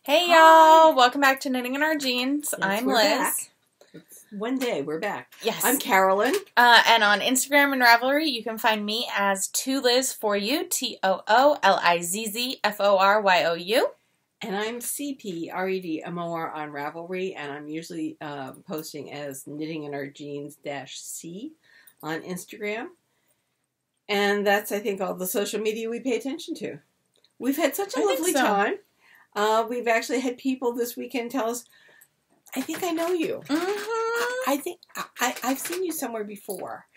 Hey y'all, welcome back to Knitting in Our Jeans. Yes, I'm we're Liz. back. It's one day, we're back. Yes. I'm Carolyn. And on Instagram and Ravelry, you can find me as Toolizzforyou, Toolizzforyou. And I'm cpredmor on Ravelry, and I'm usually posting as Knitting in Our Jeans -C on Instagram. And that's, I think, all the social media we pay attention to. We've had such a lovely time. We've actually had people this weekend tell us, I think I know you. Mm-hmm. I think I've seen you somewhere before.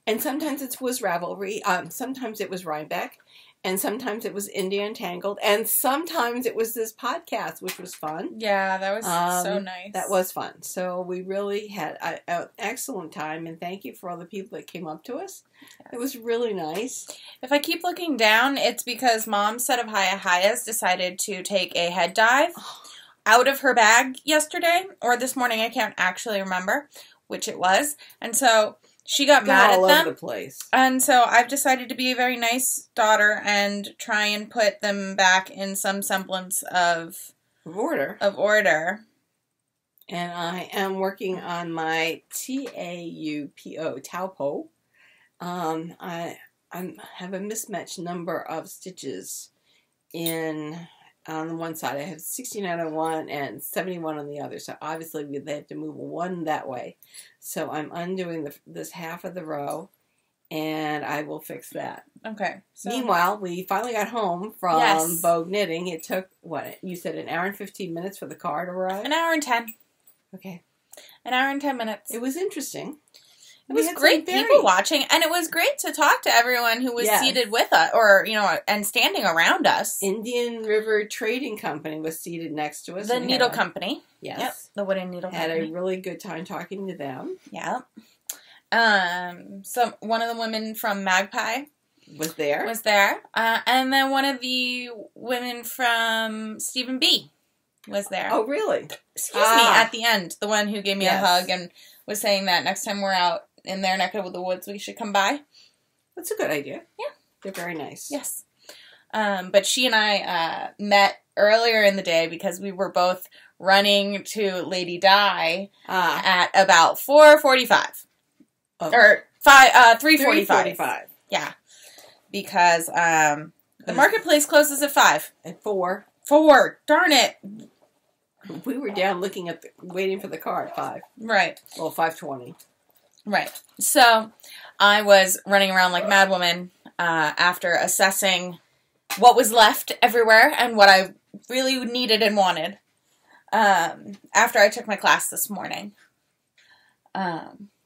And sometimes it was Ravelry, sometimes it was Rhinebeck, and sometimes it was India Entangled, and sometimes it was this podcast, which was fun. Yeah, that was so nice. That was fun. So we really had an excellent time, and thank you for all the people that came up to us. Yes. It was really nice. If I keep looking down, it's because Mom's set of Hayas decided to take a head dive out of her bag yesterday, or this morning, I can't actually remember which it was, and so she got mad at them. All over the place. And so I've decided to be a very nice daughter and try and put them back in some semblance of order. And I am working on my Taupo. I have a mismatched number of stitches on the one side. I have 69 on one and 71 on the other. So obviously they have to move one that way. So I'm undoing this half of the row, and I will fix that. Okay. So meanwhile, we finally got home from Vogue knitting. It took, what, you said an hour and 15 minutes for the car to arrive? An hour and 10. Okay. An hour and 10 minutes. It was interesting. It was great people watching, and it was great to talk to everyone who was seated with us, or, and standing around us. Indian River Trading Company was seated next to us. The Needle Company. Yes. Yep, the Wooden Needle Company. Had a really good time talking to them. Yeah. So one of the women from Magpie was there. And then one of the women from Stephen B. was there. Oh, really? Excuse me, at the end. The one who gave me a hug and was saying that next time we're out in their neck of the woods, we should come by. That's a good idea. Yeah. They're very nice. Yes. But she and I met earlier in the day because we were both running to Lady Di at about 4:45. Or 3:45. Yeah. Because the marketplace closes at 5. At 4. 4. Darn it. We were down looking at waiting for the car at 5. Right. Well, 5:20. Right. So I was running around like mad woman after assessing what was left everywhere and what I really needed and wanted after I took my class this morning.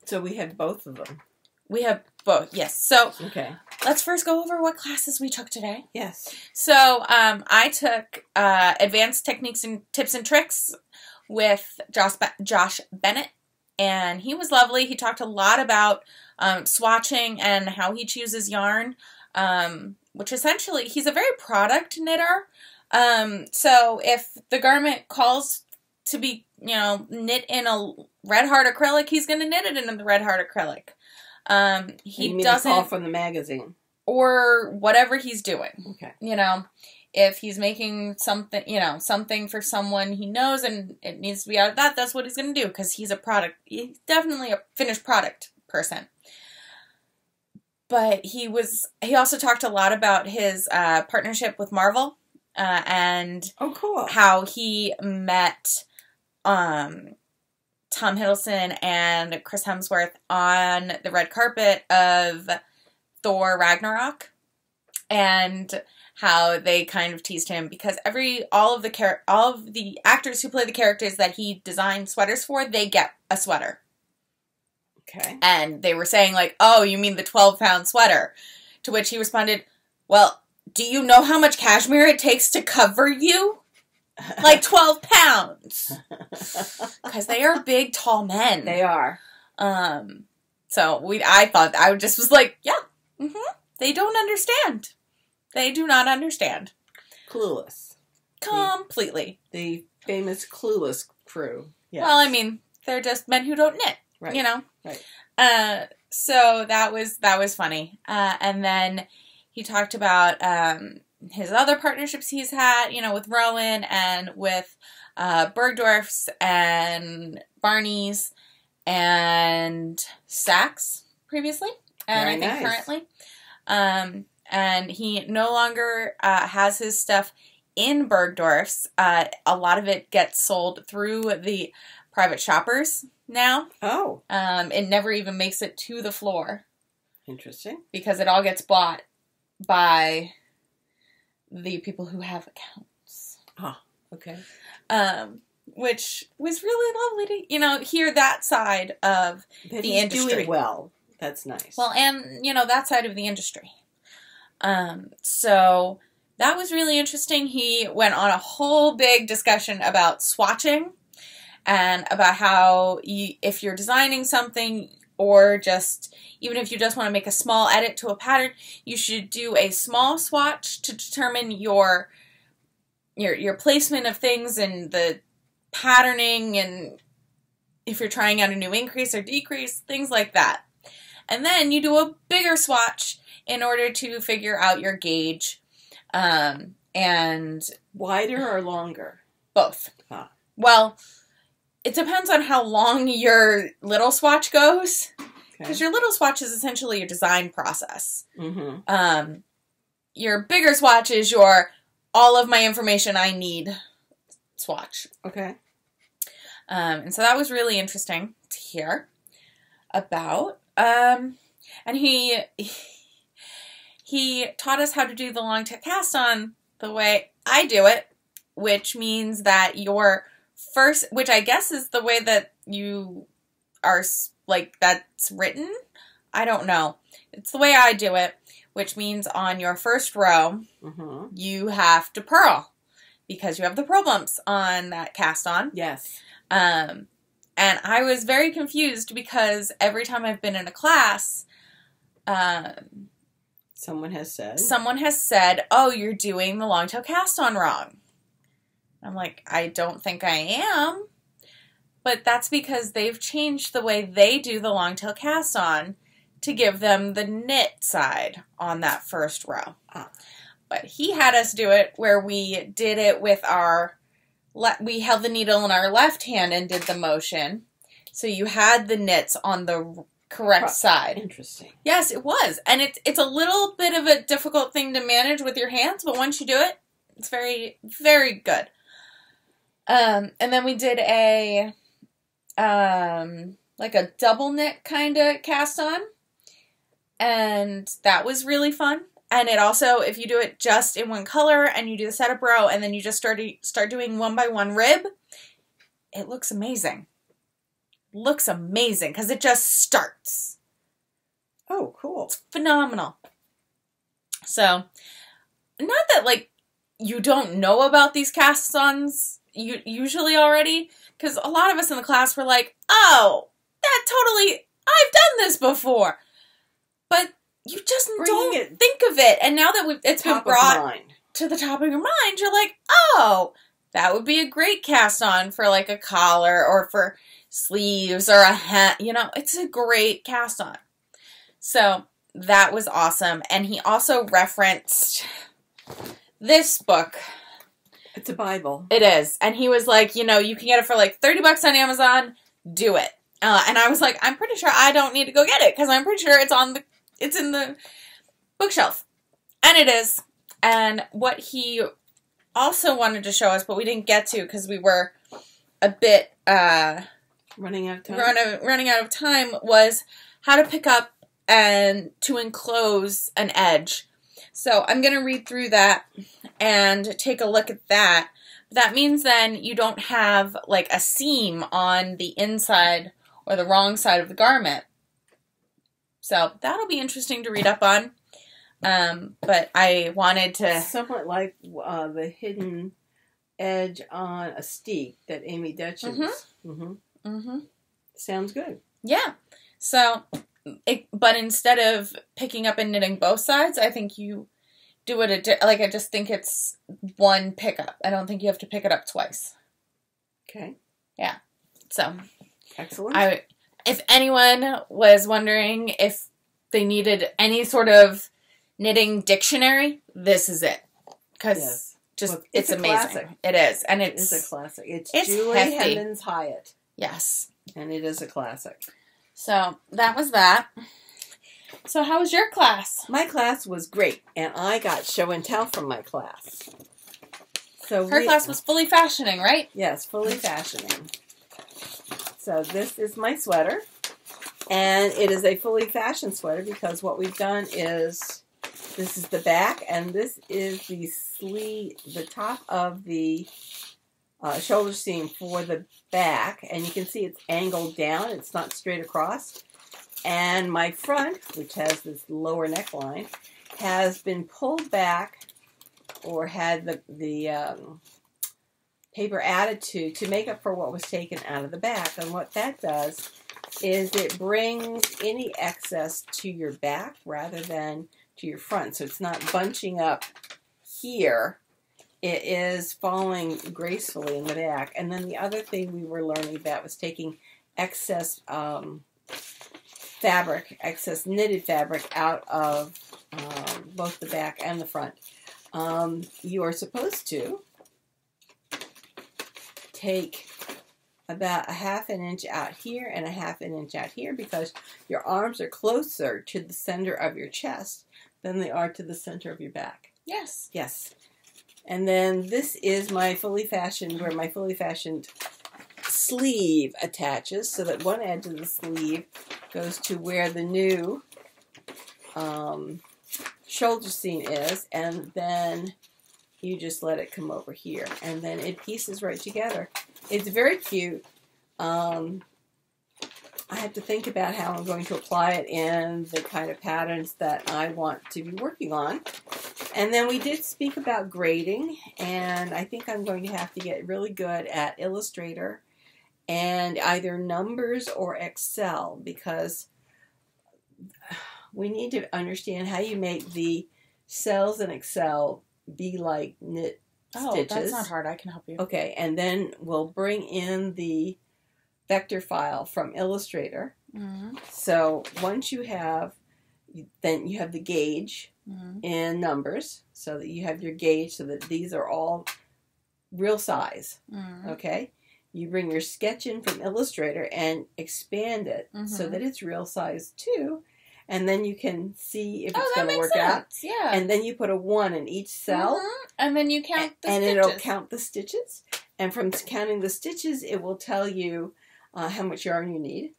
So we had both of them. We have both, yes. So okay. Let's first go over what classes we took today. Yes. So I took Advanced Techniques and Tips and Tricks with Josh Bennett. And he was lovely. He talked a lot about swatching and how he chooses yarn, which essentially, he's a very product knitter. So if the garment calls to be, knit in a red heart acrylic, he's going to knit it in the red heart acrylic. He doesn't call from the magazine or whatever he's doing. Okay. If he's making something, something for someone he knows and it needs to be out of that, that's what he's going to do because he's he's definitely a finished product person. But he also talked a lot about his partnership with Marvel and cool. How he met Tom Hiddleston and Chris Hemsworth on the red carpet of Thor Ragnarok, and how they kind of teased him because all of the actors who play the characters that he designed sweaters for, they get a sweater. Okay. And they were saying like, "Oh, you mean the 12-pound sweater?" To which he responded, "Well, do you know how much cashmere it takes to cover you? Like 12 pounds." Because they are big, tall men. They are. So I just was like, yeah, they don't understand. They do not understand. Clueless. Completely. The famous Clueless crew. Yes. Well, I mean, they're just men who don't knit. Right. Right. So that was funny. And then he talked about his other partnerships he's had, with Rowan and with Bergdorf's and Barney's and Saks previously, and Very I think nice. currently. And he no longer has his stuff in Bergdorf's. A lot of it gets sold through the private shoppers now. Oh. It never even makes it to the floor. Interesting. Because it all gets bought by the people who have accounts. Oh, okay. Which was really lovely to, hear that side of That the he's industry. doing well. That's nice. Well, and, that side of the industry. So that was really interesting. He went on a whole big discussion about swatching and about how if you're designing something or even if you just want to make a small edit to a pattern, you should do a small swatch to determine your placement of things and the patterning, and if you're trying out a new increase or decrease, things like that. And then you do a bigger swatch in order to figure out your gauge, and wider or longer? both. Ah. Well, it depends on how long your little swatch goes, because your little swatch is essentially your design process. Mm-hmm. Your bigger swatch is your all of my information I need swatch. Okay. And so that was really interesting to hear about. And he taught us how to do the long tail cast on the way I do it, which means that your first, which I guess is the way that you are, that's written. I don't know. It's the way I do it, which means on your first row, Mm-hmm. you have to purl because you have the purl bumps on that cast on. Yes. And I was very confused because every time I've been in a class, Someone has said, oh, you're doing the long tail cast on wrong. I'm like, I don't think I am. But that's because they've changed the way they do the long tail cast on to give them the knit side on that first row. Ah. But he had us do it where we did it with we held the needle in our left hand and did the motion. So you had the knits on the correct side. Interesting. Yes, it was. And it's a little bit of a difficult thing to manage with your hands, but once you do it, it's very, very good. And then we did a double knit kind of cast on. And that was really fun. And it also, if you do it just in one color and you do the setup row and then you just start doing one by one rib, it looks amazing. Looks amazing because it just starts. Oh, cool. It's phenomenal. So, not that you don't know about these cast-ons usually already, because a lot of us in the class were like, oh, I've done this before. But you just don't think of it. And now that it's been brought to the top of your mind, you're like, oh, that would be a great cast-on for a collar or for sleeves or a hat. It's a great cast-on. So that was awesome. And he also referenced this book. It's a Bible. It is. And he was like, you can get it for $30 on Amazon. Do it. And I was like, I'm pretty sure I don't need to go get it because I'm pretty sure it's in the bookshelf. And it is. And what he also wanted to show us, but we didn't get to because we were a bit running out of time. Running out of time, was how to pick up and to enclose an edge. So I'm going to read through that and take a look at that. That means then you don't have a seam on the inside or the wrong side of the garment. So that'll be interesting to read up on. But I wanted to... Somewhat like the hidden edge on a steek that Amy Dutchins. Mm-hmm. Mm-hmm. Sounds good. Yeah. So, but instead of picking up and knitting both sides, I think you do it, I just think it's one pickup. I don't think you have to pick it up twice. Okay. Yeah. So. Excellent. If anyone was wondering if they needed any sort of knitting dictionary, this is it. because Yes. just Well, it's a amazing. classic. It is, and It's it's a classic. It's Julie hefty. hefty. Hemmons Hyatt. Yes. And it is a classic. So that was that. So how was your class? My class was great, and I got show and tell from my class. So Her class was fully fashioning, right? Yes, fully fashioning. So this is my sweater, and it is a fully fashioned sweater because what we've done is this is the back, and this is the sleeve, the top of the shoulder seam for the back, and you can see it's angled down. It's not straight across. And my front, which has this lower neckline, has been pulled back or had the paper added to make up for what was taken out of the back. And what that does is it brings any excess to your back rather than to your front. So it's not bunching up here. It is falling gracefully in the back. And then the other thing we were learning about was taking excess fabric, excess knitted fabric out of both the back and the front. You are supposed to take about a 1/2 inch out here and a 1/2 inch out here because your arms are closer to the center of your chest than they are to the center of your back. Yes. Yes. And then this is my fully fashioned, where my fully fashioned sleeve attaches, so that one edge of the sleeve goes to where the new shoulder seam is, and then you just let it come over here, and then it pieces right together. It's very cute. I have to think about how I'm going to apply it in the kind of patterns that I want to be working on. And then we did speak about grading, and I think I'm going to have to get really good at Illustrator and either Numbers or Excel, because we need to understand how you make the cells in Excel be like knit stitches. Oh, that's not hard. I can help you. Okay, and then we'll bring in the vector file from Illustrator. Mm-hmm. So once you have, then you have the gauge Mm-hmm. in Numbers, so that you have your gauge, so that these are all real size. Mm-hmm. Okay, you bring your sketch in from Illustrator and expand it so Mhm. that it's real size too, and then you can see if it's that going to makes work out. sense. Yeah. And then you put a 1 in each cell, Mhm. And then you count the and stitches. it'll count the stitches. And from counting the stitches, it will tell you how much yarn you need.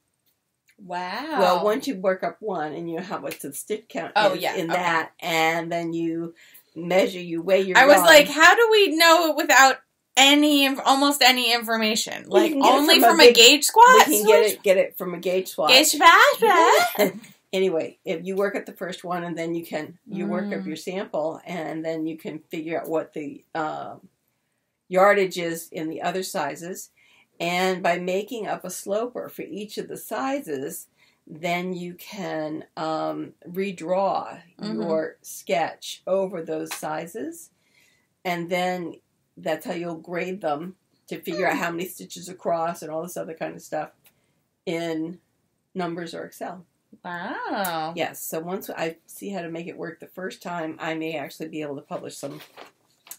Wow. Well, once you work up 1 and you know how much the stitch count is in that, and then you measure, you weigh your I was yarn. like, how do we know it without almost any information? Well, Like, you can get it only from from a a big- gauge squat? We can get it from a gauge swatch. Gauge squat? Anyway, if you work at the first one, and then you work up your sample, and then you can figure out what the yardage is in the other sizes. And by making up a sloper for each of the sizes, then you can redraw your sketch over those sizes. And then that's how you'll grade them to figure out how many stitches across and all this other kind of stuff in Numbers or Excel. Wow. Yes, so once I see how to make it work the first time, I may actually be able to publish some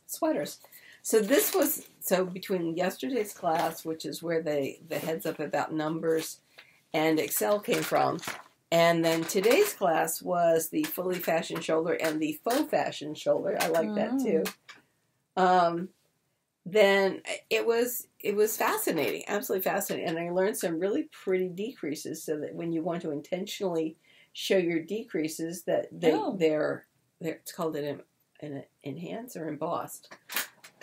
sweaters. So this was, between yesterday's class, which is where the heads up about Numbers and Excel came from, and then today's class was the fully fashioned shoulder and the faux fashion shoulder. I like that too. Then it was fascinating, absolutely fascinating, and I learned some really pretty decreases, so that when you want to intentionally show your decreases, that they're it's called an enhance or embossed.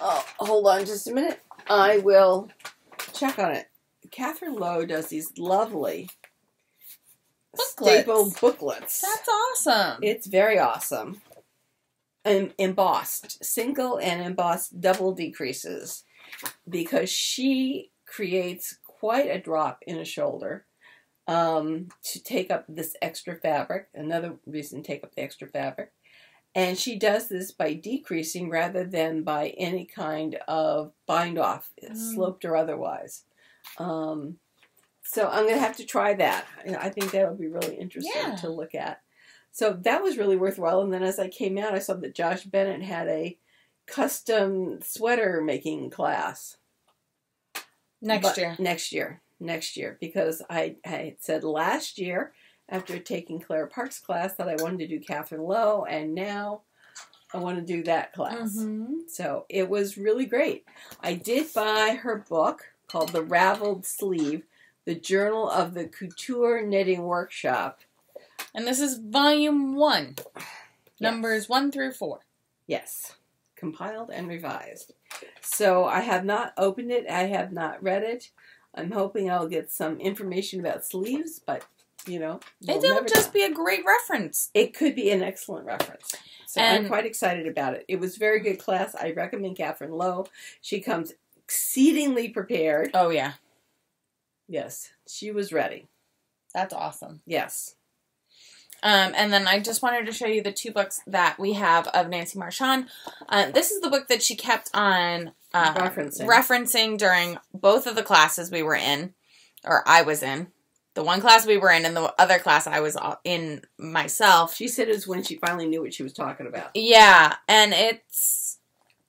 Oh, hold on just a minute. I will check on it. Catherine Lowe does these lovely stapled booklets. That's awesome. It's very awesome. Embossed, single and embossed double decreases, because she creates quite a drop in a shoulder to take up this extra fabric. Another reason to take up the extra fabric. And she does this by decreasing rather than by any kind of bind off, sloped or otherwise. So I'm going to have to try that. I think that would be really interesting to look at. So that was really worthwhile. And then as I came out, I saw that Josh Bennett had a custom sweater making class. Next year. Next year. Because I had said last year, after taking Clara Park's class, that I wanted to do Catherine Lowe, and now I want to do that class. So it was really great. I did buy her book called The Raveled Sleeve, The Journal of the Couture Knitting Workshop. And this is volume 1. Numbers 1 through 4. Yes. Compiled and revised. So I have not opened it. I have not read it. I'm hoping I'll get some information about sleeves, but, you know. It'll just be a great reference. It could be an excellent reference. So I'm quite excited about it. It was a very good class. I recommend Catherine Lowe. She comes exceedingly prepared. Oh, yeah. Yes. She was ready. That's awesome. Yes. And then I just wanted to show you the 2 books that we have of Nancy Marchand. This is the book that she kept on referencing during both of the classes we were in, or I was in. The one class we were in and the other class I was in myself. She said it was when she finally knew what she was talking about. Yeah, and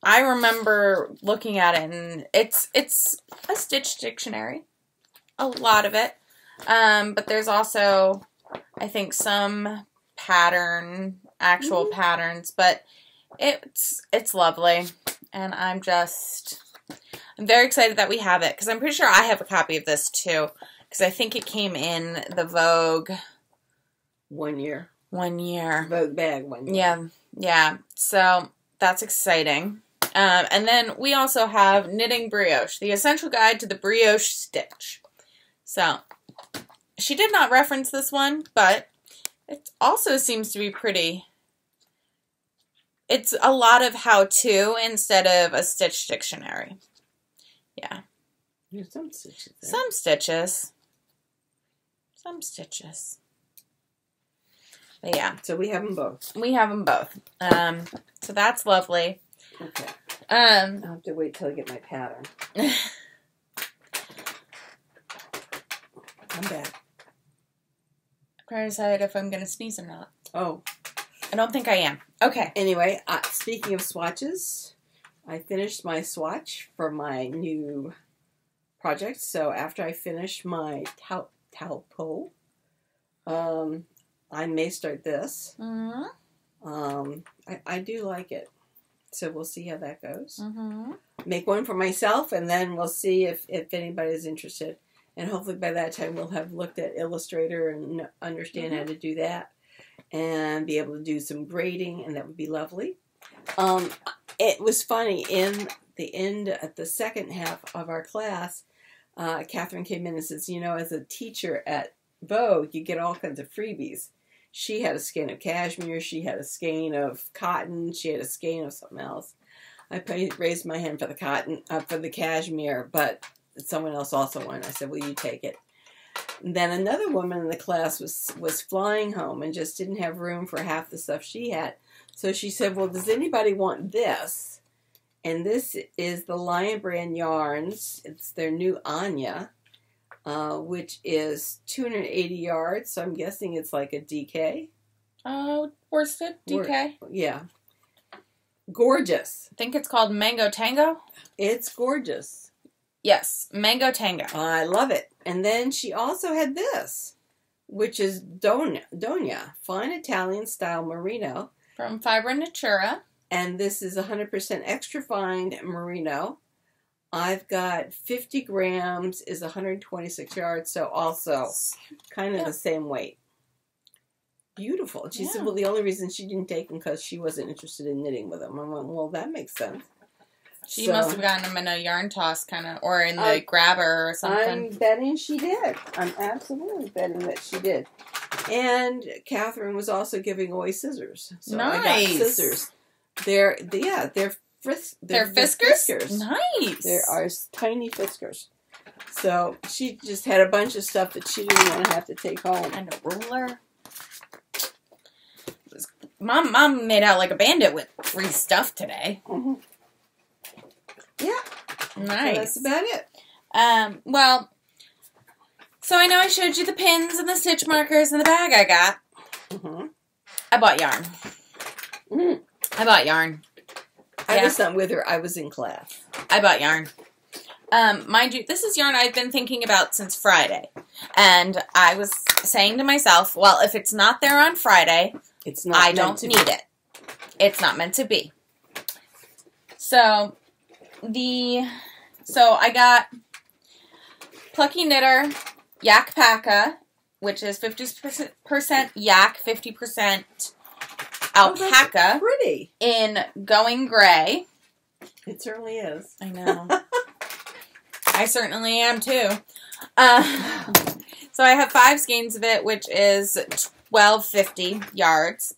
I remember looking at it, and it's a Stitch dictionary. A lot of it. But there's also, I think, some actual patterns, but it's lovely, and I'm very excited that we have it, because I'm pretty sure I have a copy of this too, because I think it came in the Vogue 1 year. Vogue bag 1 year. Yeah, so that's exciting. And then we also have Knitting Brioche, the essential guide to the brioche stitch. So she did not reference this one, but it also seems to be pretty. It's a lot of how-to instead of a stitch dictionary. Yeah. There's some stitches there. Some stitches. Some stitches. But yeah. So we have them both. We have them both. So that's lovely. Okay. I'll have to wait till I get my pattern. I'm back. I'm trying to decide if I'm going to sneeze or not. Oh. I don't think I am. Okay. Anyway, speaking of swatches, I finished my swatch for my new project. So after I finish my Taupo, I may start this. I do like it. So we'll see how that goes. Make one for myself, and then we'll see if anybody's interested. And hopefully by that time we'll have looked at Illustrator and understand how to do that. And be able to do some grading, and that would be lovely. It was funny, in the second half of our class, Catherine came in and says, you know, as a teacher at Vogue, you get all kinds of freebies. She had a skein of cashmere, she had a skein of cotton, she had a skein of something else. I raised my hand for the cotton, for the cashmere, but someone else also won. I said, will you take it? And then another woman in the class was flying home and just didn't have room for half the stuff she had. So she said, well, does anybody want this? And this is the Lion Brand Yarns. It's their new Anya, which is 280 yards. So I'm guessing it's like a DK. Worsted DK. Yeah. Gorgeous. I think it's called Mango Tango. It's gorgeous. Yes, Mango Tango. I love it. And then she also had this, which is Donia, fine Italian style merino. From Fibra Natura. And this is 100% extra fine merino. I've got 50 grams, is 126 yards, so also kind of the same weight. Beautiful. And she said, well, the only reason she didn't take them because she wasn't interested in knitting with them. I went, well, that makes sense. She must have gotten them in a yarn toss kind of, or in the grabber or something. I'm betting she did. I'm absolutely betting that she did. And Catherine was also giving away scissors. So nice. I got scissors. They're Fiskars? Nice. They are tiny Fiskars. So she just had a bunch of stuff that she didn't want to have to take home. And a ruler. Mom made out like a bandit with free stuff today. Yeah. Nice. So that's about it. Well, so I know I showed you the pins and the stitch markers and the bag I got. I bought yarn. I bought yarn. I was not with her. I was in class. I bought yarn. Mind you, this is yarn I've been thinking about since Friday. And I was saying to myself, well, if it's not there on Friday, I don't need it. It's not meant to be. So, I got Plucky Knitter, Yakpacka, which is 50% yak, 50% alpaca. Oh, pretty. In Going Gray. It certainly is. I know. I certainly am too. So I have 5 skeins of it, which is 1250 yards.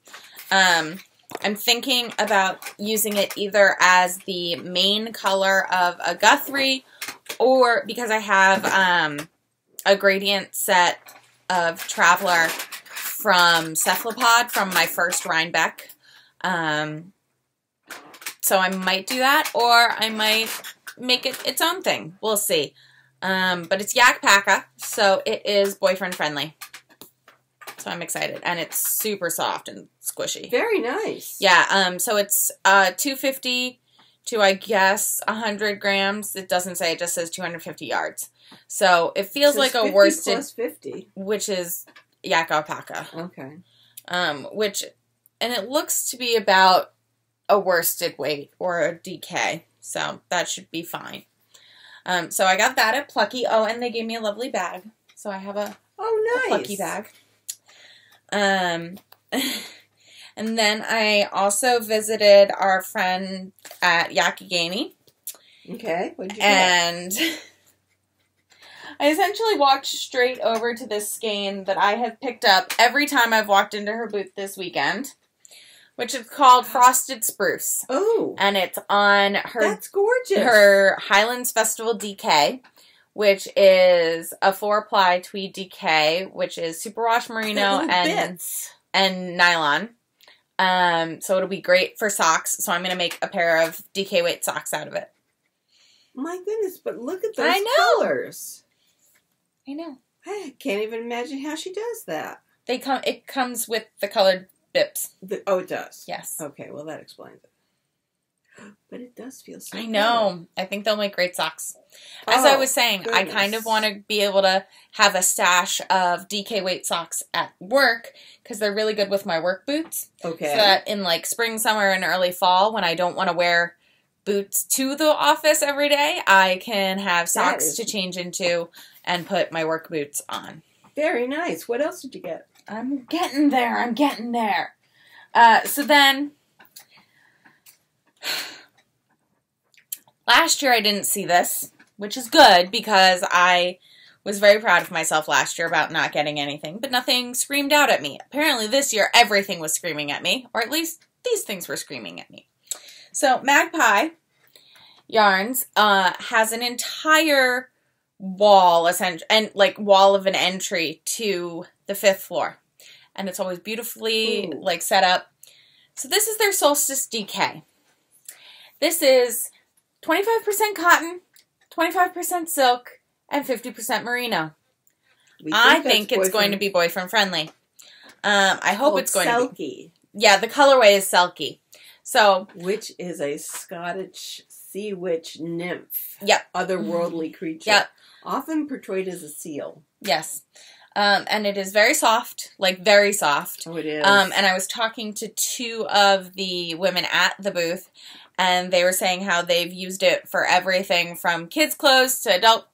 I'm thinking about using it either as the main color of a Guthrie, or because I have a gradient set of Traveler from Cephalopod from my first Rhinebeck. So I might do that, or I might make it its own thing. We'll see. But it's Yakpacka, so it is boyfriend friendly. So I'm excited. And it's super soft and squishy. Very nice. Yeah, so it's 250 to, I guess, 100 grams. It doesn't say, it just says 250 yards. So it feels like a worsted, plus 50, which is Yakpacka. Okay. And it looks to be about a worsted weight or a DK. So that should be fine. So I got that at Plucky. Oh, and they gave me a lovely bag. So I have a Plucky bag. And then I also visited our friend at Yakpacka. Okay, what did you And I essentially walked straight over to this skein that I have picked up every time I've walked into her booth this weekend, which is called Frosted Spruce. Oh. And it's on her... That's gorgeous. Her Highlands Festival DK, which is a 4-ply tweed DK, which is superwash merino and nylon. So it'll be great for socks. So I'm going to make a pair of DK weight socks out of it. My goodness, but look at those colors. I know. I can't even imagine how she does that. It comes with the colored bips. Oh, it does? Yes. Okay, well that explains it. But it does feel so I know. Good. I think they'll make great socks. As I was saying, goodness. I kind of want to be able to have a stash of DK weight socks at work because they're really good with my work boots. Okay. So that in like spring, summer, and early fall, when I don't want to wear boots to the office every day, I can have socks to change into and put my work boots on. Very nice. What else did you get? I'm getting there. I'm getting there. So then... Last year I didn't see this, which is good because I was very proud of myself last year about not getting anything, but nothing screamed out at me. Apparently this year everything was screaming at me, or at least these things were screaming at me. So Magpie Yarns has an entire wall, and like wall of an entry to the 5th floor, and it's always beautifully like set up. So this is their Solstice DK. This is 25% cotton, 25% silk, and 50% merino. I think it's going to be boyfriend friendly. I hope it's going to be. Yeah, the colorway is Selkie. So, which is a Scottish sea witch nymph. Yep. Otherworldly creature. Yep. Often portrayed as a seal. Yes. And it is very soft, like very soft. Oh, it is. And I was talking to 2 of the women at the booth, and they were saying how they've used it for everything from kids' clothes to adult,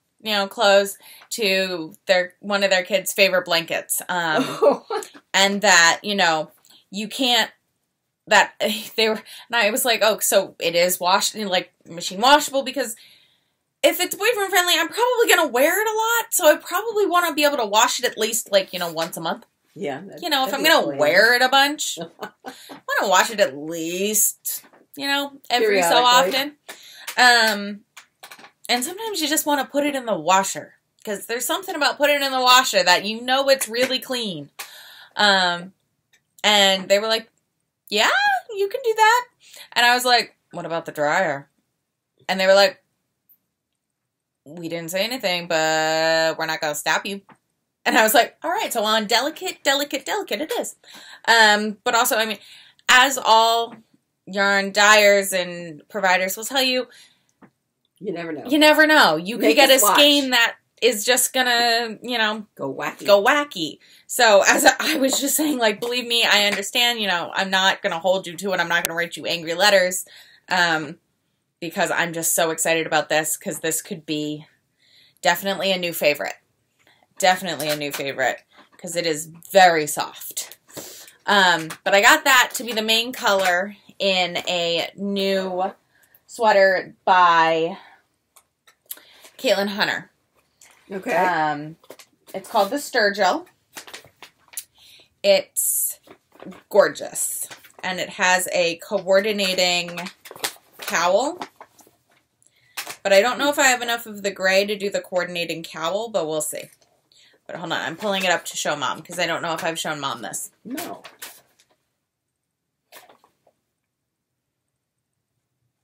clothes to one of their kids' favorite blankets. And that, you can't. That they were, and I was like, oh, so it is machine washable, because if it's boyfriend friendly, I'm probably gonna wear it a lot, so I probably want to be able to wash it at least once a month. Yeah. If I'm gonna wear it a bunch, I want to wash it at least, every so often. And sometimes you just want to put it in the washer, because there's something about putting it in the washer that it's really clean. And they were like, yeah, you can do that. And I was like, what about the dryer? And they were like, we didn't say anything, but we're not going to stop you. And I was like, all right, so on delicate it is. But also, as all yarn dyers and providers will tell you, you never know. You never know. You could Make get a a swatch. skein that is just gonna, you know, Go wacky. go wacky. So as I was just saying, like, believe me, I understand, you know, I'm not gonna hold you to it. I'm not gonna write you angry letters, because I'm just so excited about this, because this could be definitely a new favorite. Definitely a new favorite, because it is very soft. But I got that to be the main color in a new sweater by Caitlin Hunter. Okay. It's called the Sturgill. It's gorgeous. And it has a coordinating cowl. But I don't know if I have enough of the gray to do the coordinating cowl, but we'll see. But hold on, I'm pulling it up to show Mom, because I don't know if I've shown Mom this. No.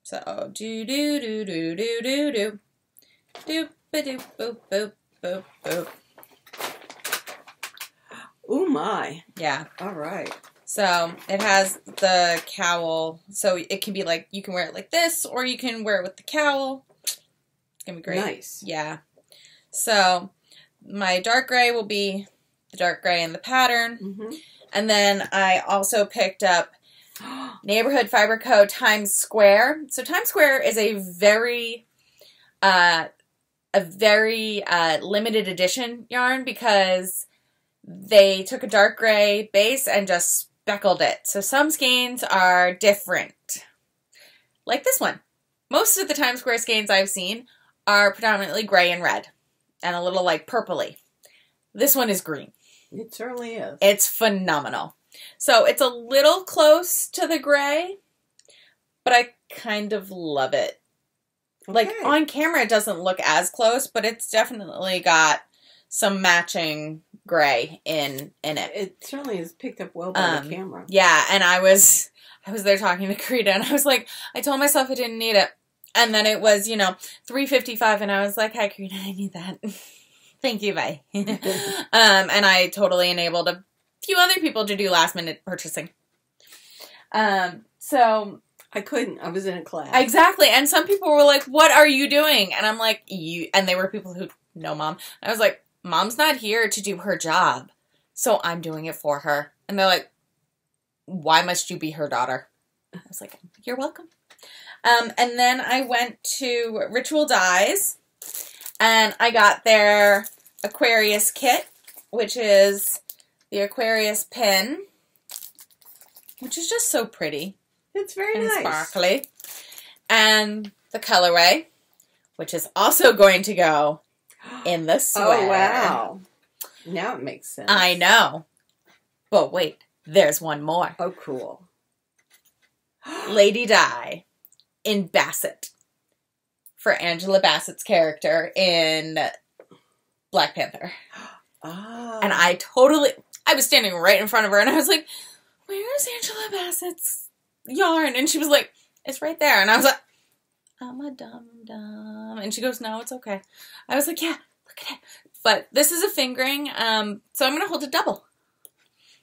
So, do-do-do-do-do-do-do. Doop-a-doop, boop, boop, boop, boop. Oh my. Yeah. All right. So, it has the cowl. So, it can be like, you can wear it like this, or you can wear it with the cowl. It's going to be great. Nice. Yeah. So, my dark gray will be the dark gray in the pattern. Mm-hmm. And then I also picked up Neighborhood Fiber Co. Times Square. So Times Square is a very limited edition yarn, because they took a dark gray base and just speckled it. So some skeins are different. Like this one. Most of the Times Square skeins I've seen are predominantly gray and red. And a little like purpley. This one is green. It certainly is. It's phenomenal. So it's a little close to the gray, but I kind of love it. Okay. Like on camera it doesn't look as close, but it's definitely got some matching gray in it. It certainly is picked up well by the camera. Yeah, and I was there talking to Karita, and I was like, I told myself I didn't need it. And then it was, you know, $3.55, and I was like, hi, Karita, I need that. Thank you, bye. And I totally enabled a few other people to do last-minute purchasing. So I couldn't. I was in a class. Exactly. And some people were like, what are you doing? And I'm like, and they were people who know Mom. And I was like, Mom's not here to do her job, so I'm doing it for her. And they're like, why must you be her daughter? I was like, you're welcome. And then I went to Ritual Dyes, and I got their Aquarius kit, which is the Aquarius pin, which is just so pretty. It's very and nice. Sparkly. And the colorway, which is also going to go in the sweater. Oh, wow. Now it makes sense. I know. But wait, there's one more. Oh, cool. Lady Di in Bassett for Angela Bassett's character in Black Panther. Oh. And I was standing right in front of her, and I was like, where's Angela Bassett's yarn? And she was like, it's right there. And I was like, I'm a dum-dum. And she goes, no, it's okay. I was like, yeah, look at it. But this is a fingering, so I'm going to hold it double.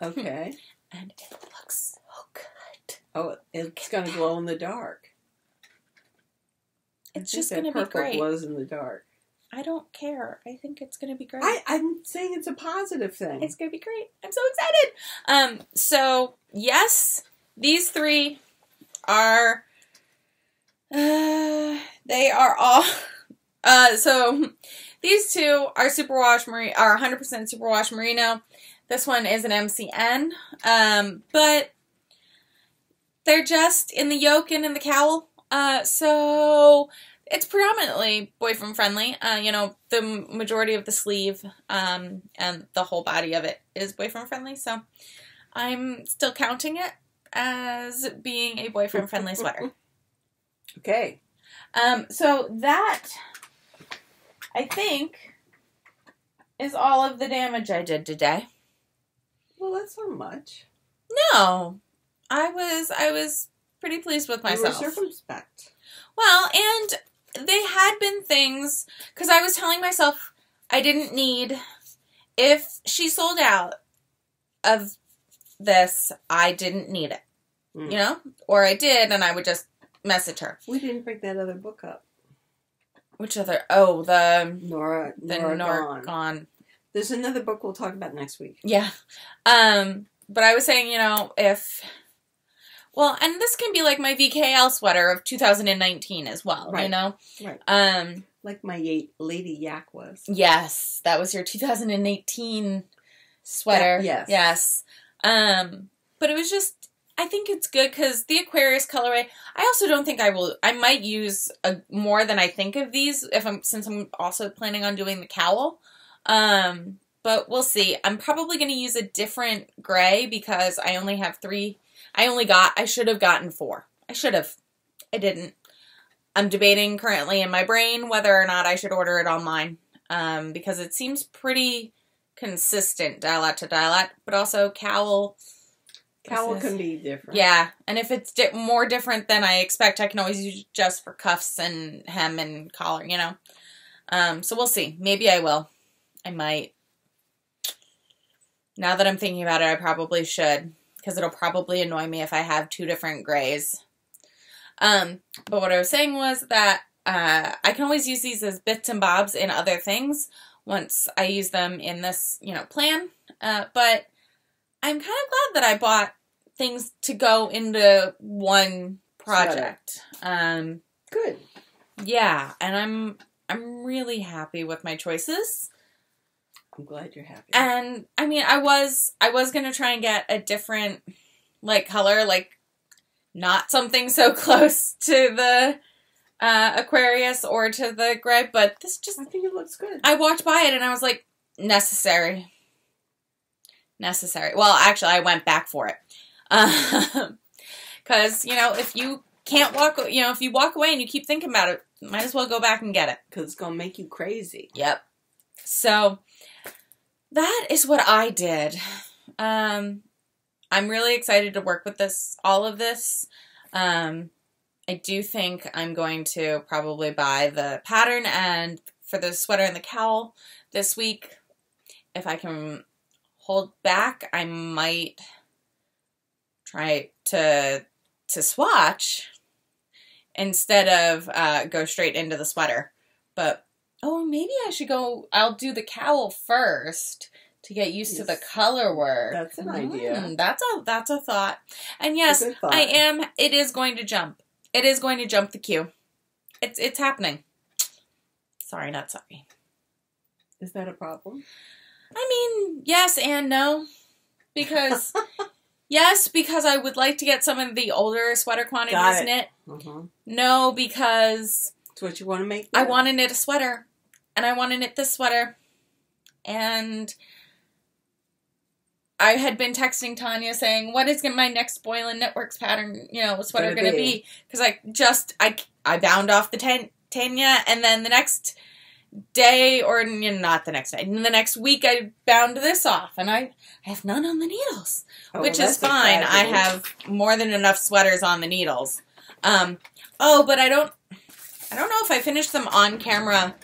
Okay. And it looks so good. Oh, it's going to glow in the dark. It's just going to be great. Purple glows in the dark. I don't care. I think it's going to be great. I'm saying it's a positive thing. It's going to be great. I'm so excited. So, yes, these three are, they are all, so these two are superwash are 100% superwash merino. This one is an MCN, but they're just in the yoke and in the cowl. So it's predominantly boyfriend friendly. You know, the majority of the sleeve, and the whole body of it is boyfriend friendly. So I'm still counting it as being a boyfriend friendly sweater. Okay. So that, I think, is all of the damage I did today. Well, that's not much. No, I was pretty pleased with myself. You were circumspect. Well, and they had been things, because I was telling myself I didn't need, if she sold out of this, I didn't need it. you know? Or I did, and I would just message her. We didn't break that other book up. Which other? Oh, the Nora Gone. There's another book we'll talk about next week. Yeah. But I was saying, you know, well, and this can be like my VKL sweater of 2019 as well, right. You know? Right. Like my Lady Yak was. Yes. That was your 2018 sweater. Yes. But it was just, I think it's good because the Aquarius colorway, I also don't think I might use more than I think of these since I'm also planning on doing the cowl. But we'll see. I'm probably going to use a different gray because I only have 3. I should have gotten 4. I should have. I didn't. I'm debating currently in my brain whether or not I should order it online. Because it seems pretty consistent dialect to dialect, but also cowl. Cowl can be different. Yeah, and if it's more different than I expect, I can always use it just for cuffs and hem and collar, you know. So we'll see. Maybe I will. I might. Now that I'm thinking about it, I probably should, because it'll probably annoy me if I have 2 different grays. But what I was saying was that I can always use these as bits and bobs in other things once I use them in this, you know, plan. But I'm kind of glad that I bought things to go into one project. Good. Yeah, and I'm really happy with my choices. I'm glad you're happy. And I mean, I was gonna try and get a different like color, like not something so close to the Aquarius or to the gray, but this just, I think it looks good. I walked by it and I was like, necessary. Well, actually, I went back for it. Because, you know, if you can't walk, you know, if you walk away and you keep thinking about it, might as well go back and get it. Because it's going to make you crazy. Yep. So, that is what I did. I'm really excited to work with all of this. I do think I'm going to probably buy the pattern and for the sweater and the cowl this week. If I can hold back, I might try to swatch instead of go straight into the sweater. But, oh, maybe I should I'll do the cowl first to get used to the color work. That's an idea. That's a thought. And yes, it is going to jump. It is going to jump the queue. It's happening. Sorry, not sorry. Is that a problem? I mean, yes and no. Because, yes, because I would like to get some of the older sweater quantities knit. No, because... It's what you want to make? I want to knit a sweater. And I want to knit this sweater. And I had been texting Tanya saying, what is my next Boylan Knitworks pattern, you know, sweater going to be? Because I bound off the Tanya, and then the next day, or you know, not the next day, the next week I bound this off, and I have none on the needles, which is fine. I have more than enough sweaters on the needles. But I don't know if I finished them on camera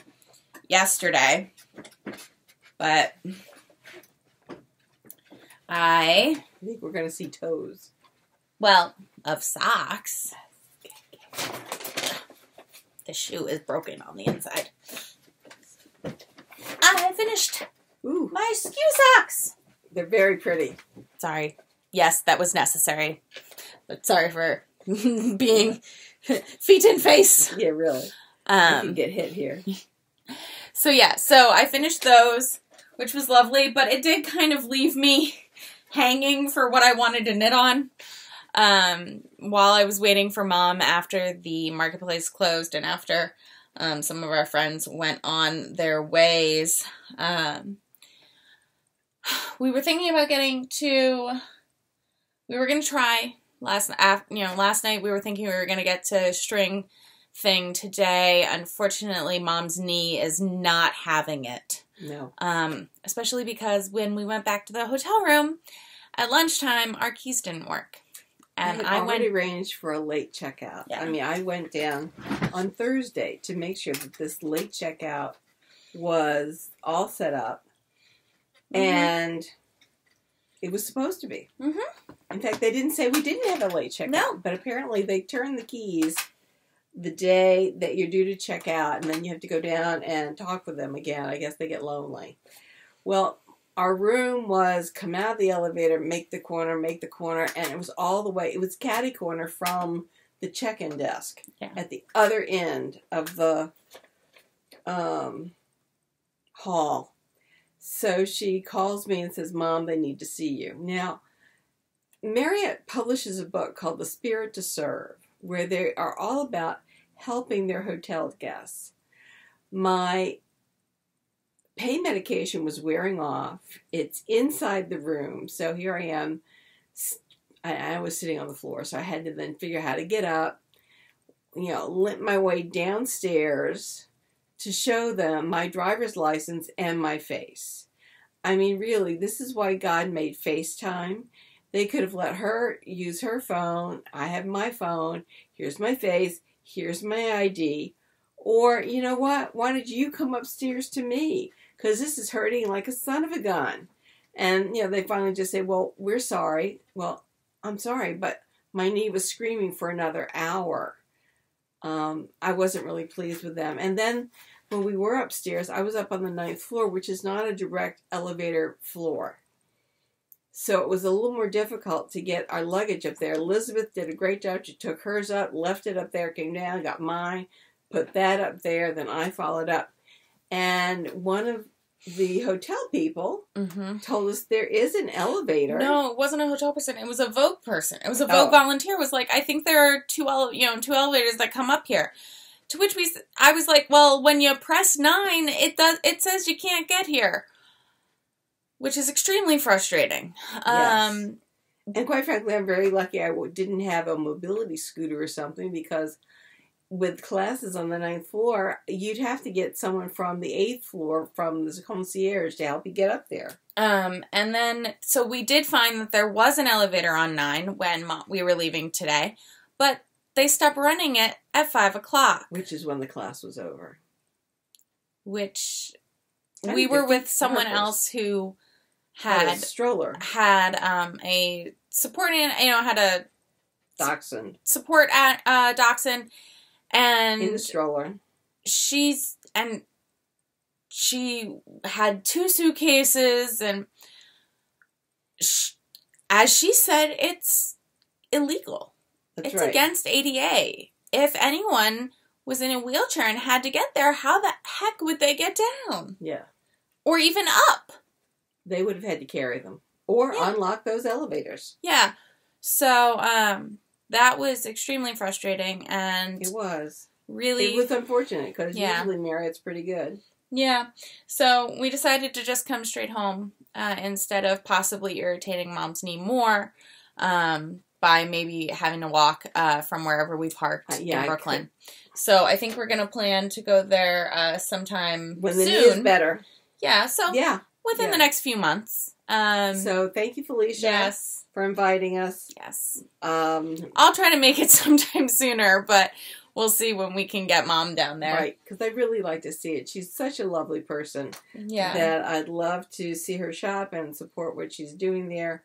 yesterday, but I think we're going to see toes. Well, of socks. The shoe is broken on the inside. I finished my skew socks. They're very pretty. Sorry. Yes, that was necessary. But sorry for being feet in face. Yeah, really. I can get hit here. So I finished those, which was lovely, but it did kind of leave me hanging for what I wanted to knit on while I was waiting for Mom after the marketplace closed and after some of our friends went on their ways. We were thinking about we were going to try last night we were thinking we were going to get to string thing today. Unfortunately, Mom's knee is not having it. No. Especially because when we went back to the hotel room at lunchtime, our keys didn't work. And I already arranged for a late checkout. Yeah. I mean, I went down on Thursday to make sure that this late checkout was all set up. Mm-hmm. And It was supposed to be. Mm-hmm. In fact, they didn't say we didn't have a late checkout. No. But apparently they turn the keys the day that you're due to check out, and then you have to go down and talk with them again. I guess they get lonely. Well, our room was come out of the elevator, make the corner, and it was all the way. It was catty corner from the check-in desk at the other end of the hall. So she calls me and says, Mom, they need to see you. Now, Marriott publishes a book called The Spirit to Serve, where they are all about helping their hotel guests. My pain medication was wearing off. It's inside the room. So here I am. I was sitting on the floor, so I had to then figure out how to get up, limp my way downstairs to show them my driver's license and my face. I mean, really, this is why God made FaceTime. They could have let her use her phone. I have my phone. Here's my face. Here's my ID. Or, you know what? Why did you come upstairs to me? Because this is hurting like a son of a gun. And, they finally just say, well, we're sorry. Well, I'm sorry, but my knee was screaming for another hour. I wasn't really pleased with them. And then when we were upstairs, I was up on the 9th floor, which is not a direct elevator floor. So it was a little more difficult to get our luggage up there. Elizabeth did a great job. She took hers up, left it up there, came down, got mine, put that up there. Then I followed up. And one of the hotel people told us there is an elevator. No, it wasn't a hotel person. It was a Vogue person. It was a Vogue volunteer. It was like, I think there are two elevators that come up here. To which I was like, well, when you press 9, it says you can't get here. Which is extremely frustrating. Yes. And quite frankly, I'm very lucky I didn't have a mobility scooter or something, because with classes on the 9th floor, you'd have to get someone from the 8th floor from the concierge to help you get up there. And then, so we did find that there was an elevator on 9 when we were leaving today, but they stopped running it at 5 o'clock. Which is when the class was over. Which we were with someone else who had a stroller, had a support, had a dachshund support at dachshund, and in the stroller. She had 2 suitcases, and as she said, it's illegal. It's right. Against ADA. If anyone was in a wheelchair and had to get there, how the heck would they get down? Yeah. Or even up? They would have had to carry them. Or unlock those elevators. Yeah. So, that was extremely frustrating, and it was. Really? It was unfortunate, because usually Marriott's pretty good. Yeah. So, we decided to just come straight home, instead of possibly irritating Mom's knee more, by maybe having to walk, from wherever we parked in Brooklyn. So, I think we're going to plan to go there, sometime when the soon. knee is better. Yeah. So, within the next few months. So, thank you, Felicia, for inviting us. Yes. I'll try to make it sometime sooner, but we'll see when we can get Mom down there. Right, because I really like to see it. She's such a lovely person. Yeah. That I'd love to see her shop and support what she's doing there.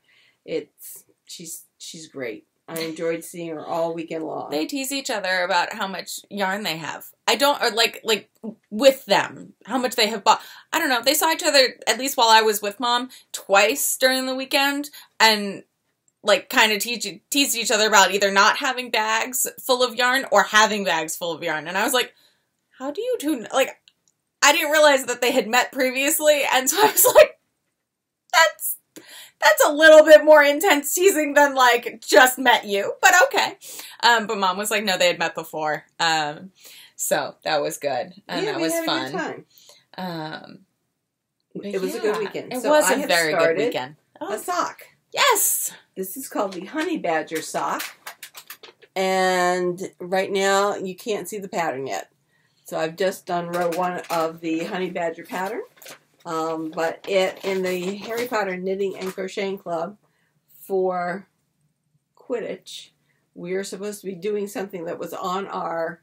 She's great. I enjoyed seeing her all weekend long. They tease each other about how much yarn they have. Or like with them, how much they have bought. I don't know. They saw each other, at least while I was with Mom, twice during the weekend, and kind of teased each other about either not having bags full of yarn or having bags full of yarn. And I was like, how do you do, I didn't realize that they had met previously, and so I was like, that's a little bit more intense teasing than, just met you. But okay. But Mom was like, no, they had met before. So that was good. And that was fun. A good time. It was a good weekend. It was a very good weekend. A sock. Yes. This is called the Honey Badger sock. And right now, you can't see the pattern yet. So I've just done row 1 of the Honey Badger pattern. But in the Harry Potter Knitting and Crocheting Club for Quidditch, we are supposed to be doing something that was on our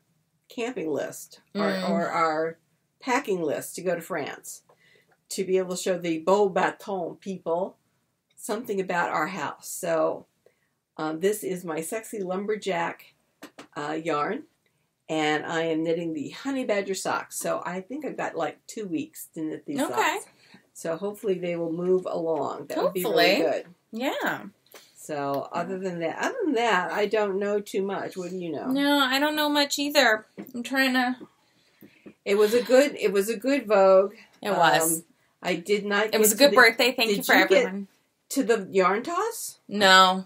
camping list or our packing list to go to France, to be able to show the Beau Baton people something about our house. So this is my Sexy Lumberjack yarn, and I am knitting the Honey Badger socks. So I think I've got like 2 weeks to knit these socks. So hopefully they will move along. That would be really good. Yeah. So other than that, I don't know too much. What do you know? No, I don't know much either. I'm trying to. It was a good Vogue. It was. I did not. It was a good birthday. Thank you for everyone. To the yarn toss? No.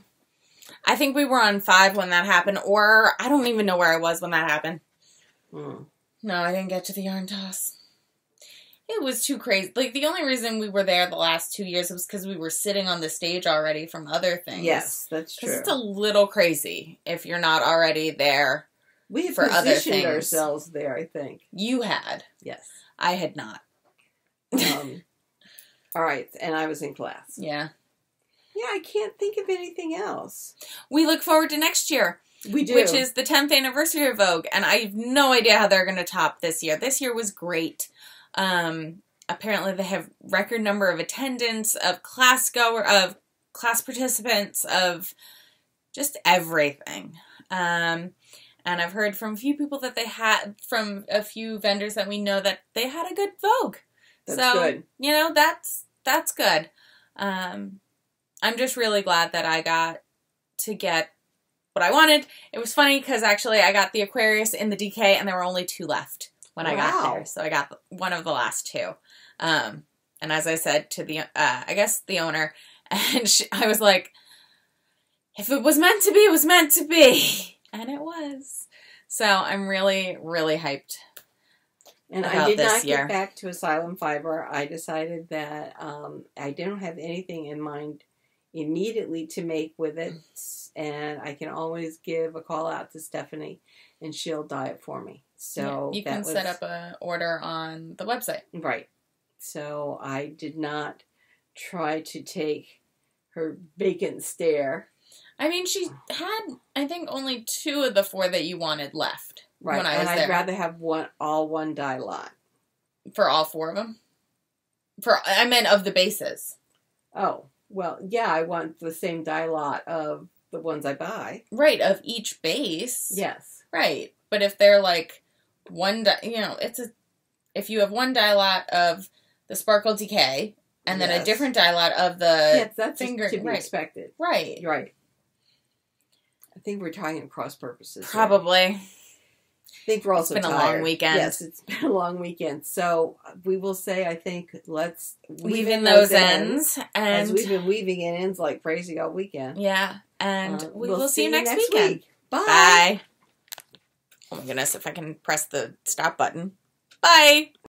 I think we were on 5 when that happened, or I don't even know where I was when that happened. No, I didn't get to the yarn toss. It was too crazy. Like, the only reason we were there the last 2 years was because we were sitting on the stage already from other things. Yes, that's true. Because it's a little crazy if you're not already there for other things. We positioned ourselves there, I think. You had. Yes. I had not. All right, and I was in class. Yeah. Yeah, I can't think of anything else. We look forward to next year. We do. Which is the 10th anniversary of Vogue, and I have no idea how they're going to top this year. This year was great. Apparently they have record number of attendance, of class participants, of just everything. And I've heard from a few people that from a few vendors that we know that they had a good Vogue. That's good. You know, that's good. I'm just really glad that I got to get what I wanted. It was funny because actually I got the Aquarius in the DK and there were only 2 left when I got there. So I got one of the last 2. And as I said to the, I guess the owner, and I was like, if it was meant to be, it was meant to be. And it was. So I'm really, really hyped. And I did not get back to Asylum Fiber. I decided that I didn't have anything in mind immediately to make with it. And I can always give a call out to Stephanie and she'll dye it for me. So you can set up an order on the website. Right. So I did not try to take her vacant stare. I mean, she had, I think, only 2 of the 4 that you wanted left. Right. When I was and there. I'd rather have all one dye lot. For all 4 of them? I meant of the bases. Oh, well, yeah, I want the same dye lot of the ones I buy. Right, of each base. Yes. Right. But if they're like if you have one dye lot of the Sparkle Decay and then a different dye lot of the that's finger to be expected. Right. Right. I think we're talking at cross purposes. Probably. Right? I think we're also tired. It's been a long weekend. Yes, it's been a long weekend. So we will say, I think, let's weave in those ends. And as we've been weaving in ends like crazy all weekend. Yeah. And we'll see you next week. Bye. Bye. Oh my goodness, if I can press the stop button. Bye.